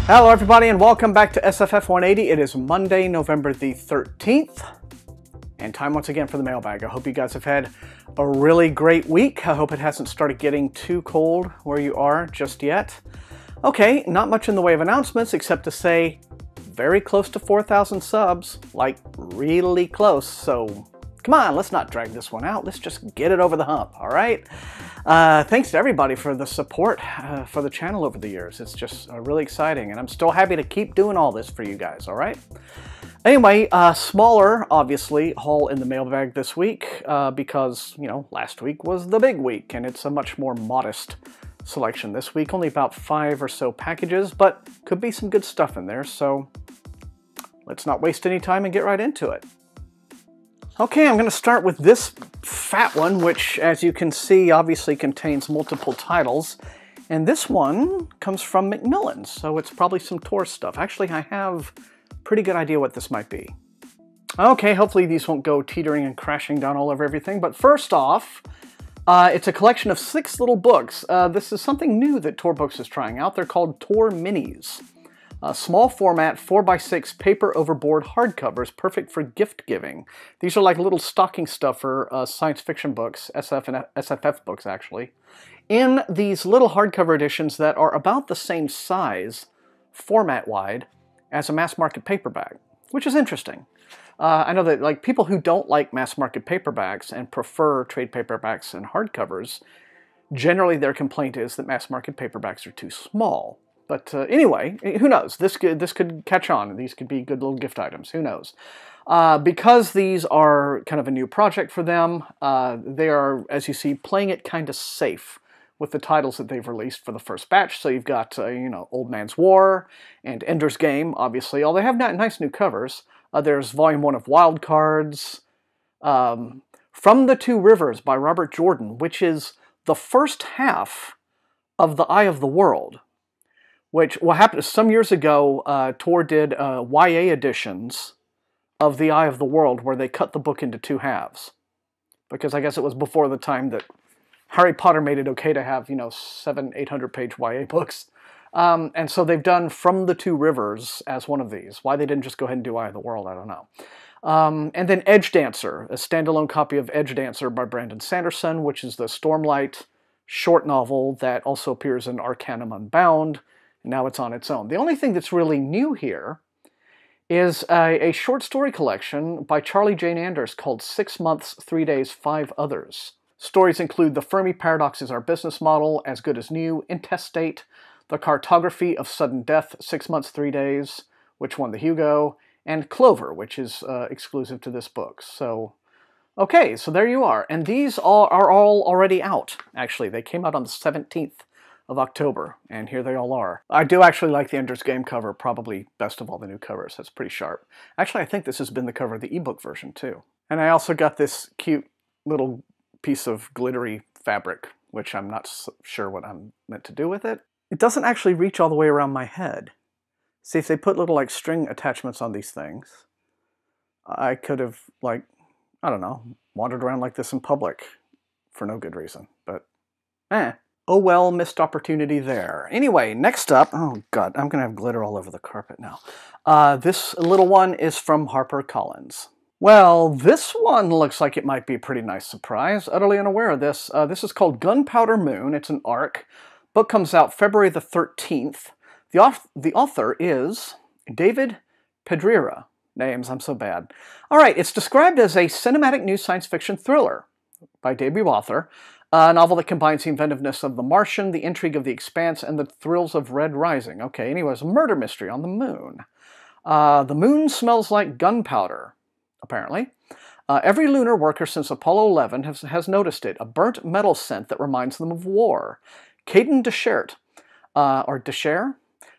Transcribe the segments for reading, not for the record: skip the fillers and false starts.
Hello everybody and welcome back to SFF180. It is Monday, November the 13th, and time once again for the mailbag. I hope you guys have had a really great week. I hope it hasn't started getting too cold where you are just yet. Okay, not much in the way of announcements except to say very close to 4,000 subs, like really close, so come on, let's not drag this one out. Let's just get it over the hump, all right? Thanks to everybody for the support for the channel over the years. It's just really exciting, and I'm still happy to keep doing all this for you guys, all right? Anyway, smaller, obviously, haul in the mailbag this week because, you know, last week was the big week, and it's a much more modest selection this week. Only about 5 or so packages, but could be some good stuff in there, so let's not waste any time and get right into it. Okay, I'm going to start with this fat one, which, as you can see, obviously contains multiple titles. And this one comes from Macmillan's, so it's probably some Tor stuff. Actually, I have a pretty good idea what this might be. Okay, hopefully these won't go teetering and crashing down all over everything. But first off, it's a collection of 6 little books. This is something new that Tor Books is trying out. They're called Tor Minis. Small format, 4x6 paper overboard hardcovers, perfect for gift giving. These are like little stocking stuffer science fiction books, SF and SFF books actually, in these little hardcover editions that are about the same size, format-wide, as a mass market paperback, which is interesting. I know that like people who don't like mass market paperbacks and prefer trade paperbacks and hardcovers, generally their complaint is that mass market paperbacks are too small. But anyway, who knows? This could catch on. These could be good little gift items. Who knows? Because these are kind of a new project for them, they are, as you see, playing it kind of safe with the titles that they've released for the first batch. So you've got, you know, Old Man's War and Ender's Game, obviously. Although they have nice new covers. There's Volume 1 of Wild Cards, From the Two Rivers by Robert Jordan, which is the first half of The Eye of the World. Which, what happened some years ago, Tor did YA editions of The Eye of the World where they cut the book into 2 halves. Because I guess it was before the time that Harry Potter made it okay to have, you know, 700-800 page YA books. And so they've done From the Two Rivers as one of these. Why they didn't just go ahead and do Eye of the World, I don't know. And then Edge Dancer, a standalone copy of Edge Dancer by Brandon Sanderson, which is the Stormlight short novel that also appears in Arcanum Unbound. Now it's on its own. The only thing that's really new here is a short story collection by Charlie Jane Anders called 6 Months, 3 Days, 5 Others. Stories include The Fermi Paradox is Our Business Model, As Good as New, Intestate, The Cartography of Sudden Death, 6 Months, 3 Days, which won the Hugo, and Clover, which is exclusive to this book. So, okay, so there you are. And these are all already out, actually. They came out on the 17th. Of October, and here they all are. I do actually like the Ender's Game cover, probably best of all the new covers. That's pretty sharp. Actually, I think this has been the cover of the ebook version too. And I also got this cute little piece of glittery fabric, which I'm not sure what I'm meant to do with it. It doesn't actually reach all the way around my head. See, if they put little like string attachments on these things, I could have like, I don't know, wandered around like this in public for no good reason, but oh well, missed opportunity there. Anyway, next up, oh god, I'm gonna have glitter all over the carpet now. This little one is from HarperCollins. Well, this one looks like it might be a pretty nice surprise. Utterly unaware of this. This is called Gunpowder Moon. It's an ARC. Book comes out February the 13th. The author is David Pedreira. Names, I'm so bad. All right, it's described as a cinematic new science fiction thriller by debut author. A novel that combines the inventiveness of The Martian, the intrigue of The Expanse, and the thrills of Red Rising. Okay, anyways, a murder mystery on the moon. The moon smells like gunpowder, apparently. Every lunar worker since Apollo 11 has noticed it, a burnt metal scent that reminds them of war. Caden Deschert,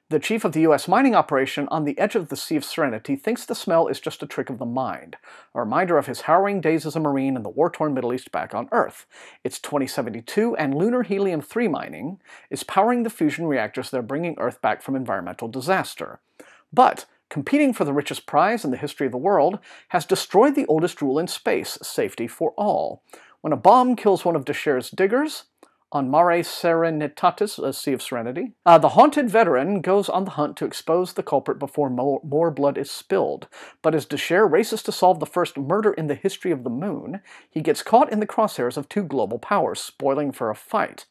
the chief of the U.S. mining operation on the edge of the Sea of Serenity, thinks the smell is just a trick of the mind, a reminder of his harrowing days as a Marine in the war-torn Middle East back on Earth. It's 2072, and lunar helium-3 mining is powering the fusion reactors that are bringing Earth back from environmental disaster. But competing for the richest prize in the history of the world has destroyed the oldest rule in space, safety for all. When a bomb kills one of Descher's diggers, on Mare Serenitatis, a Sea of Serenity, the haunted veteran goes on the hunt to expose the culprit before more blood is spilled. But as Descher races to solve the first murder in the history of the moon, he gets caught in the crosshairs of two global powers, spoiling for a fight.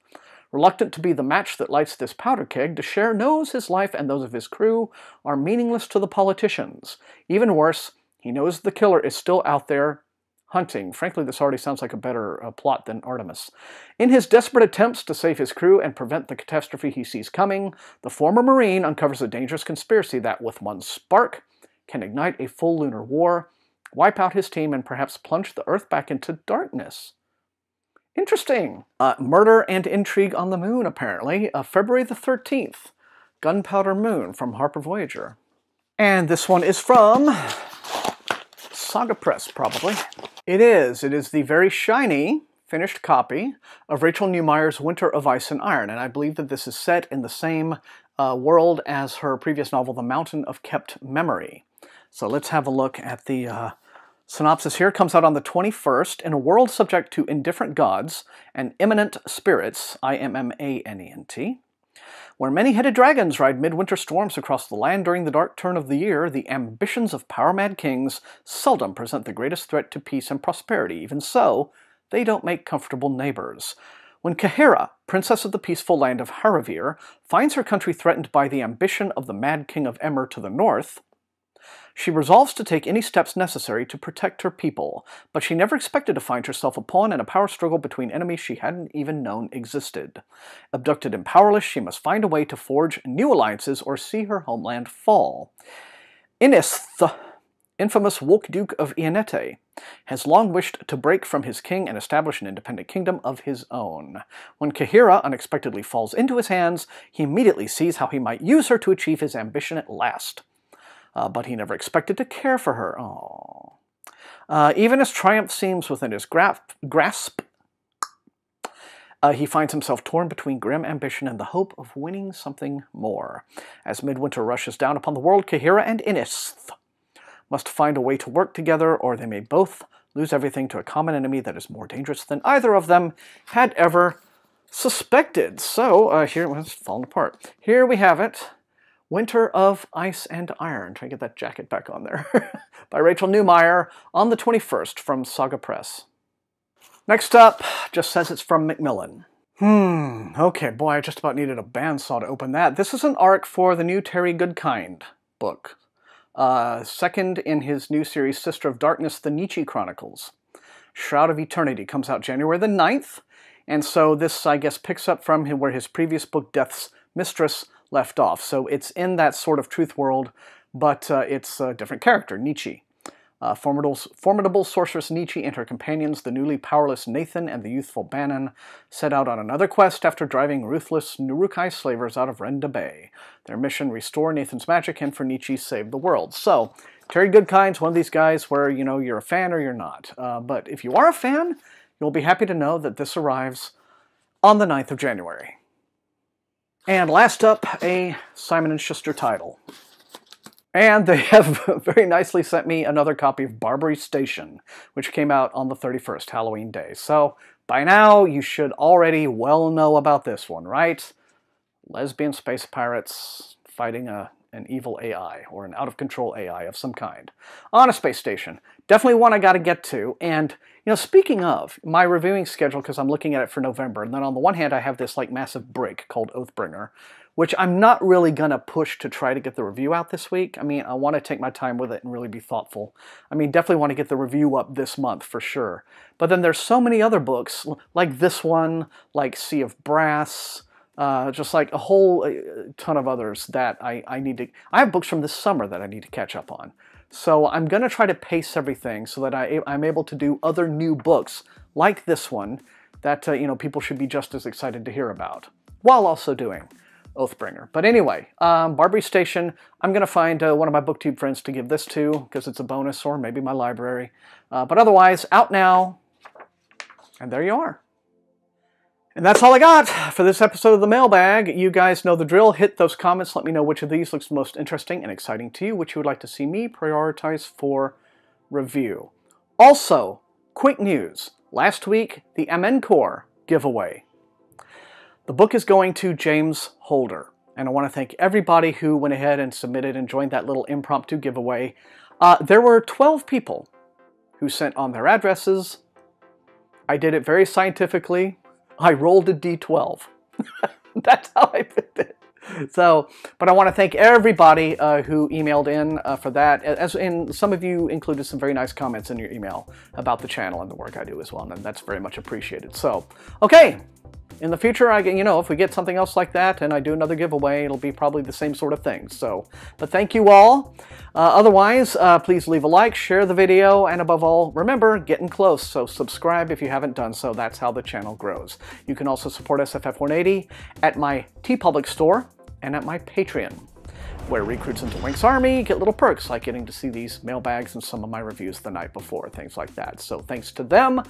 Reluctant to be the match that lights this powder keg, Descher knows his life and those of his crew are meaningless to the politicians. Even worse, he knows the killer is still out there hunting. Frankly, this already sounds like a better plot than Artemis. In his desperate attempts to save his crew and prevent the catastrophe he sees coming, the former Marine uncovers a dangerous conspiracy that, with one spark, can ignite a full lunar war, wipe out his team, and perhaps plunge the Earth back into darkness. Interesting. Murder and intrigue on the moon, apparently. February the 13th. Gunpowder Moon from Harper Voyager. And this one is from Saga Press, probably. It is the very shiny, finished copy of Rachel Neumayer's Winter of Ice and Iron, and I believe that this is set in the same world as her previous novel, The Mountain of Kept Memory. So let's have a look at the synopsis here. It comes out on the 21st. In a world subject to indifferent gods and immanent spirits, I-M-M-A-N-E-N-T, where many-headed dragons ride midwinter storms across the land during the dark turn of the year, the ambitions of power-mad kings seldom present the greatest threat to peace and prosperity. Even so, they don't make comfortable neighbors. When Kahira, princess of the peaceful land of Haravir, finds her country threatened by the ambition of the mad king of Emmer to the north, she resolves to take any steps necessary to protect her people, but she never expected to find herself a pawn in a power struggle between enemies she hadn't even known existed. Abducted and powerless, she must find a way to forge new alliances or see her homeland fall. Inith, infamous Woke-Duke of Ianete, has long wished to break from his king and establish an independent kingdom of his own. When Kahira unexpectedly falls into his hands, he immediately sees how he might use her to achieve his ambition at last. But he never expected to care for her. Even as triumph seems within his grasp, he finds himself torn between grim ambition and the hope of winning something more. As midwinter rushes down upon the world, Kahira and Inith must find a way to work together, or they may both lose everything to a common enemy that is more dangerous than either of them had ever suspected. So, here, well, it's falling apart. Here we have it. Winter of Ice and Iron. Try to get that jacket back on there. By Rachel Neumayer on the 21st from Saga Press. Next up, just says it's from Macmillan. Okay, boy, I just about needed a bandsaw to open that. This is an arc for the new Terry Goodkind book. Second in his new series, Sister of Darkness, The Nietzsche Chronicles. Shroud of Eternity comes out January the 9th, and so this, I guess, picks up from where his previous book, Death's Mistress, left off. So it's in that sort of truth world, but it's a different character, Nietzsche. Formidable sorceress Nietzsche and her companions, the newly powerless Nathan and the youthful Bannon, set out on another quest after driving ruthless Nurukai slavers out of Renda Bay. Their mission, restore Nathan's magic, and for Nietzsche, save the world. So, Terry Goodkind's one of these guys where, you know, you're a fan or you're not. But if you are a fan, you'll be happy to know that this arrives on the 9th of January. And last up, a Simon & Schuster title. And they have very nicely sent me another copy of Barbary Station, which came out on the 31st, Halloween Day. So, by now, you should already well know about this one, right? Lesbian space pirates fighting an evil AI, or an out-of-control AI of some kind, on a space station. Definitely one I gotta get to, and, you know, speaking of, my reviewing schedule, because I'm looking at it for November, and then on the one hand I have this, like, massive break called Oathbringer, which I'm not really gonna push to try to get the review out this week. I mean, I want to take my time with it and really be thoughtful. I mean, definitely want to get the review up this month, for sure. But then there's so many other books, like this one, like Sea of Brass, just like a whole ton of others that I need to... I have books from this summer that I need to catch up on. So I'm going to try to pace everything so that I'm able to do other new books like this one that, you know, people should be just as excited to hear about, while also doing Oathbringer. But anyway, Barbary Station, I'm going to find one of my BookTube friends to give this to, because it's a bonus, or maybe my library. But otherwise, out now, and there you are. And that's all I got for this episode of the Mailbag. You guys know the drill. Hit those comments. Let me know which of these looks most interesting and exciting to you, which you would like to see me prioritize for review. Also, quick news. last week, the Amencore giveaway. The book is going to James Holder, and I want to thank everybody who went ahead and submitted and joined that little impromptu giveaway. There were 12 people who sent on their addresses. I did it very scientifically. I rolled a D12. That's how I picked it. So, but I want to thank everybody who emailed in for that. And some of you included some very nice comments in your email about the channel and the work I do as well, and that's very much appreciated. So, okay. In the future, if we get something else like that and I do another giveaway, it'll be probably the same sort of thing. So, but thank you all. Otherwise, please leave a like, share the video, and above all, remember, getting close. So subscribe if you haven't done so. That's how the channel grows. You can also support SFF180 at my TeePublic store and at my Patreon, where recruits into Wink's Army get little perks like getting to see these mailbags and some of my reviews the night before, things like that. So thanks to them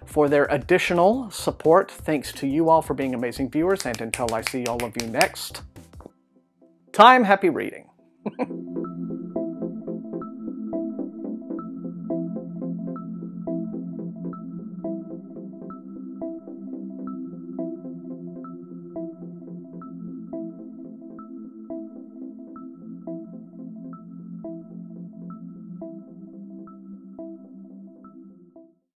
for their additional support. Thanks to you all for being amazing viewers, and until I see all of you next time, happy reading.